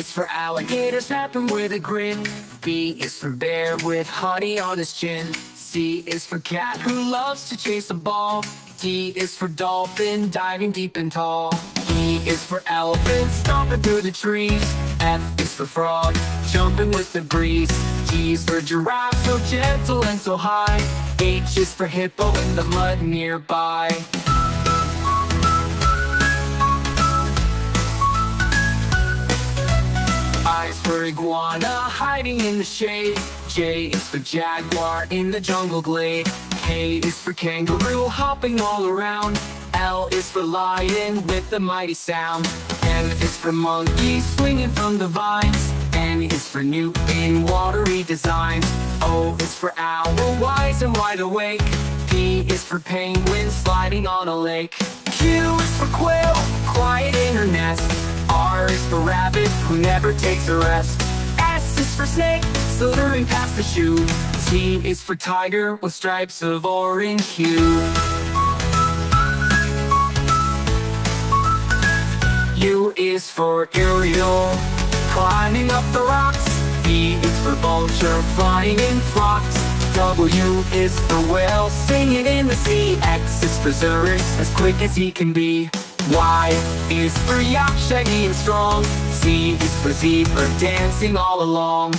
is for alligator, snapping with a grin. B is for bear with honey on his chin. C is for cat who loves to chase a ball. D is for dolphin, diving deep and tall. E is for elephant, stomping through the trees. F is for frog, jumping with the breeze. G is for giraffe, so gentle and so high. H is for hippo in the mud nearby. I is for iguana, hiding in the shade. J is for jaguar in the jungle glade. K is for kangaroo, hopping all around. L is for lion with the mighty sound. M is for monkey, swinging from the vines. N is for newt in watery designs. O is for owl, wise and wide awake. P is for penguin, sliding on a lake. Q is for quail, quiet in her nest. R is for rabbit, who never takes a rest. S is for snake, slithering past the shoe. T is for tiger, with stripes of orange hue. U is for Ariel, climbing up the rocks. V is for vulture, flying in flocks. W is for whale, singing in the sea. X is for Zurich, as quick as he can be. Y is for yak, shaggy and strong. Z is for zebra, dancing all along.